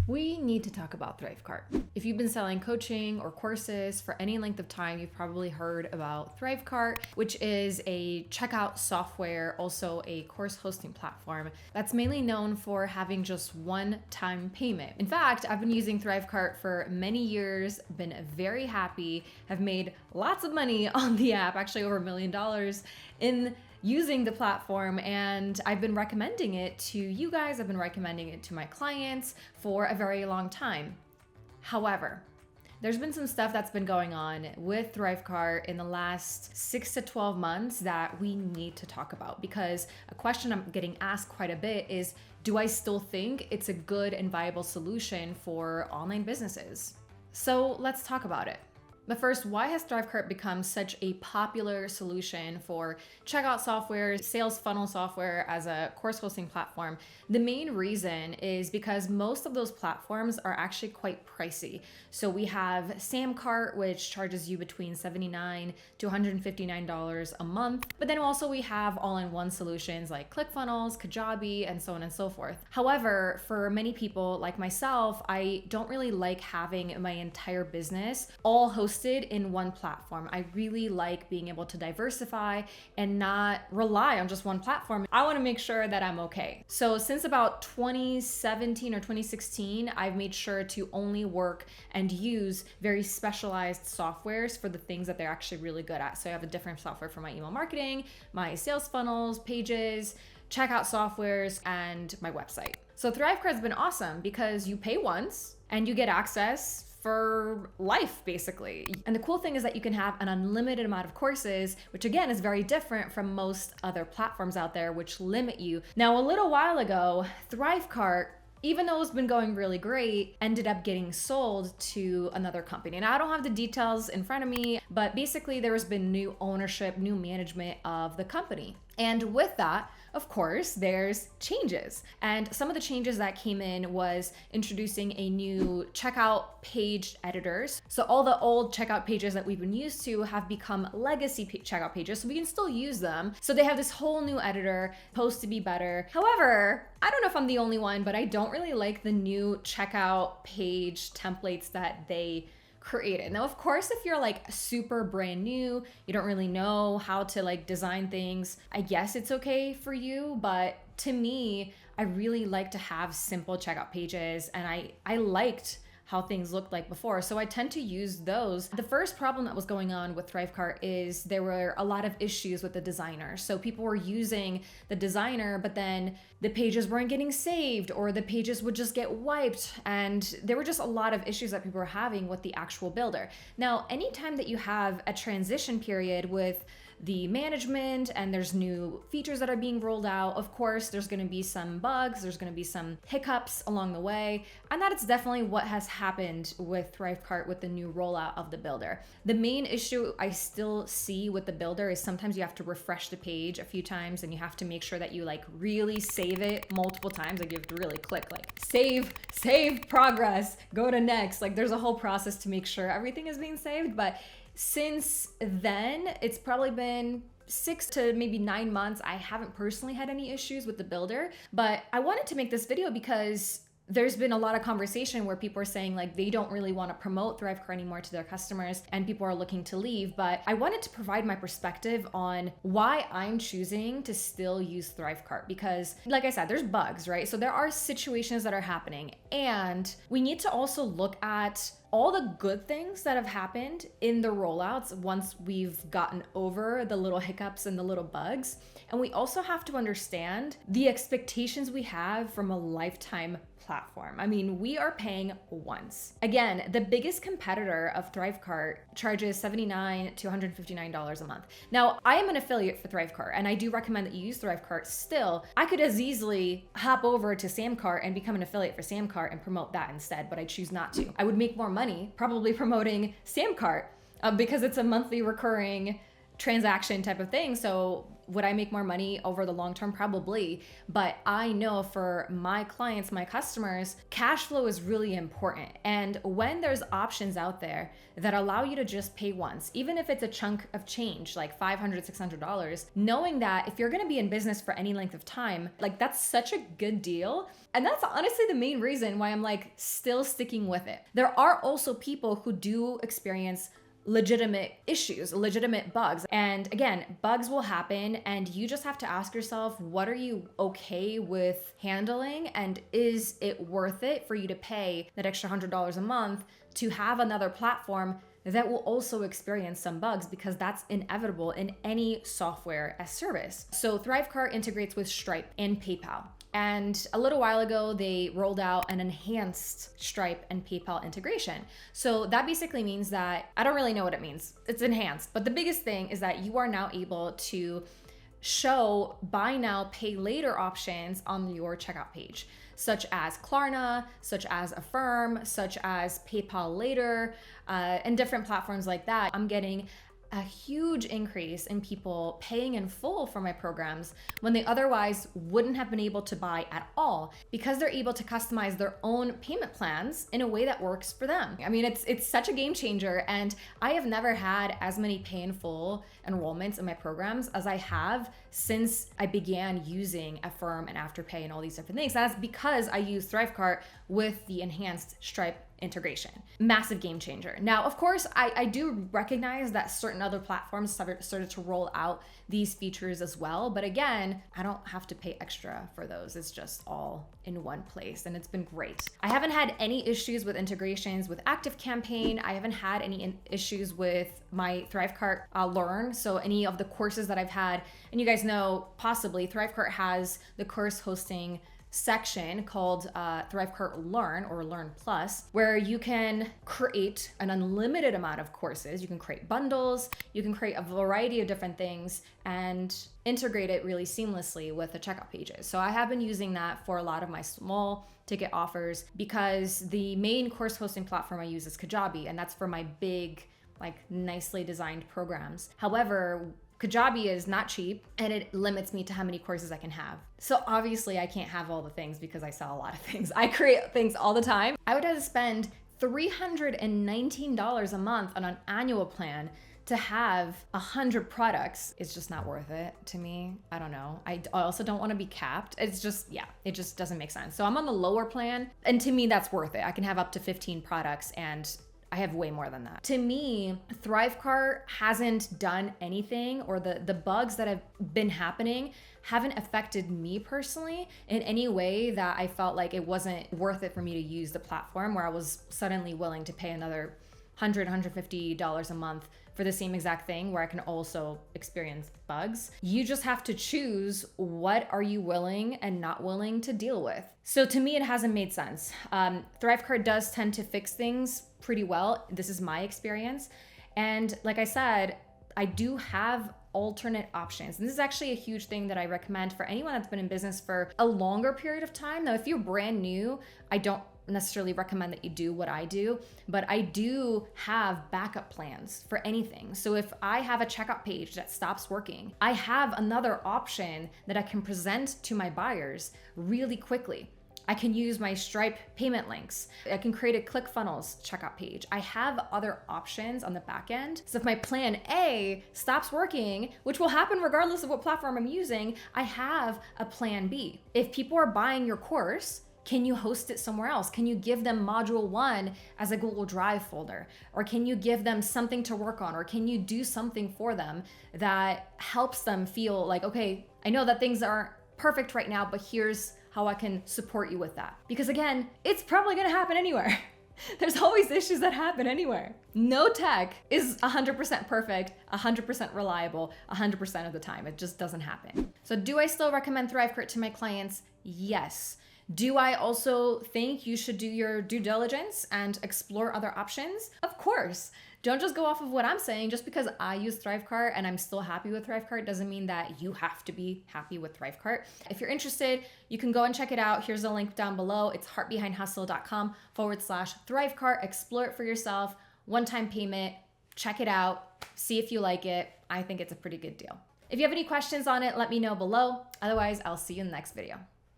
We need to talk about ThriveCart. If you've been selling coaching or courses for any length of time, you've probably heard about ThriveCart, which is a checkout software, also a course hosting platform that's mainly known for having just one-time payment. In fact, I've been using ThriveCart for many years, been very happy, have made lots of money on the app, actually over $1 million in using the platform, and I've been recommending it to you guys, I've been recommending it to my clients for a very long time. However, there's been some stuff that's been going on with ThriveCart in the last 6 to 12 months that we need to talk about, because a question I'm getting asked quite a bit is, do I still think it's a good and viable solution for online businesses? So let's talk about it. But first, why has ThriveCart become such a popular solution for checkout software, sales funnel software as a course hosting platform? The main reason is because most of those platforms are actually quite pricey. So we have SamCart, which charges you between $79 to $159 a month. But then also we have all-in-one solutions like ClickFunnels, Kajabi, and so on and so forth. However, for many people like myself, I don't really like having my entire business all hosted in one platform. I really like being able to diversify and not rely on just one platform. I want to make sure that I'm okay. So since about 2017 or 2016, I've made sure to only work and use very specialized softwares for the things that they're actually really good at. So I have a different software for my email marketing, my sales funnels, pages, checkout softwares, and my website. So ThriveCart's been awesome because you pay once and you get access for life, basically. And the cool thing is that you can have an unlimited amount of courses, which again is very different from most other platforms out there, which limit you. Now, a little while ago, ThriveCart, even though it's been going really great, ended up getting sold to another company. And I don't have the details in front of me, but basically there has been new ownership, new management of the company. And with that, of course, there's changes. And some of the changes that came in was introducing a new checkout page editors. So all the old checkout pages that we've been used to have become legacy checkout pages, so we can still use them. So they have this whole new editor, supposed to be better. However, I don't know if I'm the only one, but I don't really like the new checkout page templates that they created. Now, of course, if you're like super brand new, you don't really know how to like design things, I guess it's okay for you. But to me, I really like to have simple checkout pages, and I liked how things looked like before. So I tend to use those. The first problem that was going on with ThriveCart is there were a lot of issues with the designer. So people were using the designer, but then the pages weren't getting saved, or the pages would just get wiped. And there were just a lot of issues that people were having with the actual builder. Now, anytime that you have a transition period with the management and there's new features that are being rolled out, of course, there's going to be some bugs, there's going to be some hiccups along the way. And that is definitely what has happened with ThriveCart with the new rollout of the builder. The main issue I still see with the builder is sometimes you have to refresh the page a few times, and you have to make sure that you like really save it multiple times. Like you have to really click like save progress, go to next. Like there's a whole process to make sure everything is being saved. But since then, it's probably been 6 to maybe 9 months. I haven't personally had any issues with the builder, but I wanted to make this video because there's been a lot of conversation where people are saying like they don't really want to promote ThriveCart anymore to their customers, and people are looking to leave. But I wanted to provide my perspective on why I'm choosing to still use ThriveCart, because like I said, there's bugs, right? So there are situations that are happening, and we need to also look at all the good things that have happened in the rollouts once we've gotten over the little hiccups and the little bugs. And we also have to understand the expectations we have from a lifetime platform. I mean, we are paying once. Again, the biggest competitor of ThriveCart charges $79 to $159 a month. Now, I am an affiliate for ThriveCart, and I do recommend that you use ThriveCart still. I could as easily hop over to SamCart and become an affiliate for SamCart and promote that instead, but I choose not to. I would make more money probably promoting SamCart because it's a monthly recurring transaction type of thing. So would I make more money over the long term? Probably. But I know for my clients, my customers, cash flow is really important. And when there's options out there that allow you to just pay once, even if it's a chunk of change, like $500, $600, knowing that if you're going to be in business for any length of time, like that's such a good deal. And that's honestly the main reason why I'm like still sticking with it. There are also people who do experience legitimate issues, legitimate bugs. And again, bugs will happen and you just have to ask yourself, what are you okay with handling? And is it worth it for you to pay that extra $100 a month to have another platform that will also experience some bugs, because that's inevitable in any software as service. So ThriveCart integrates with Stripe and PayPal. And a little while ago, they rolled out an enhanced Stripe and PayPal integration. So that basically means that, I don't really know what it means. It's enhanced, but the biggest thing is that you are now able to show buy now, pay later options on your checkout page, such as Klarna, such as Affirm, such as PayPal later, and different platforms like that. I'm getting a huge increase in people paying in full for my programs when they otherwise wouldn't have been able to buy at all, because they're able to customize their own payment plans in a way that works for them. I mean, it's such a game changer, and I have never had as many pay in full enrollments in my programs as I have since I began using Affirm and Afterpay and all these different things. That's because I use ThriveCart with the enhanced Stripe integration. Massive game changer. Now, of course, I do recognize that certain other platforms started to roll out these features as well. But again, I don't have to pay extra for those. It's just all in one place, and it's been great. I haven't had any issues with integrations with ActiveCampaign. I haven't had any issues with my ThriveCart Learn. So any of the courses that I've had, and you guys know, possibly ThriveCart has the course hosting section called ThriveCart Learn or Learn Plus, where you can create an unlimited amount of courses. You can create bundles, you can create a variety of different things and integrate it really seamlessly with the checkout pages. So I have been using that for a lot of my small ticket offers, because the main course hosting platform I use is Kajabi, and that's for my big, like nicely designed programs. However, Kajabi is not cheap, and it limits me to how many courses I can have. So obviously I can't have all the things because I sell a lot of things. I create things all the time. I would have to spend $319 a month on an annual plan to have 100 products. It's just not worth it to me. I don't know. I also don't want to be capped. It's just, yeah, it just doesn't make sense. So I'm on the lower plan, and to me that's worth it. I can have up to 15 products, and I have way more than that. To me, ThriveCart hasn't done anything, or the bugs that have been happening haven't affected me personally in any way that I felt like it wasn't worth it for me to use the platform, where I was suddenly willing to pay another $100, $150 a month for the same exact thing, where I can also experience bugs. You just have to choose what are you willing and not willing to deal with. So to me, it hasn't made sense. ThriveCart does tend to fix things pretty well. This is my experience. And like I said, I do have alternate options. And this is actually a huge thing that I recommend for anyone that's been in business for a longer period of time. Now, if you're brand new, I don't necessarily recommend that you do what I do, but I do have backup plans for anything. So if I have a checkout page that stops working, I have another option that I can present to my buyers really quickly. I can use my Stripe payment links. I can create a ClickFunnels checkout page. I have other options on the back end. So if my plan A stops working, which will happen regardless of what platform I'm using, I have a plan B. If people are buying your course, can you host it somewhere else? Can you give them module 1 as a Google Drive folder? Or can you give them something to work on? Or can you do something for them that helps them feel like, okay, I know that things aren't perfect right now, but here's how I can support you with that. Because again, it's probably gonna happen anywhere. There's always issues that happen anywhere. No tech is 100% perfect, 100% reliable, 100% of the time. It just doesn't happen. So do I still recommend ThriveCart to my clients? Yes. Do I also think you should do your due diligence and explore other options? Of course. Don't just go off of what I'm saying. Just because I use ThriveCart and I'm still happy with ThriveCart doesn't mean that you have to be happy with ThriveCart. If you're interested, you can go and check it out. Here's a link down below. It's heartbehindhustle.com/ThriveCart. Explore it for yourself. One-time payment. Check it out. See if you like it. I think it's a pretty good deal. If you have any questions on it, let me know below. Otherwise, I'll see you in the next video.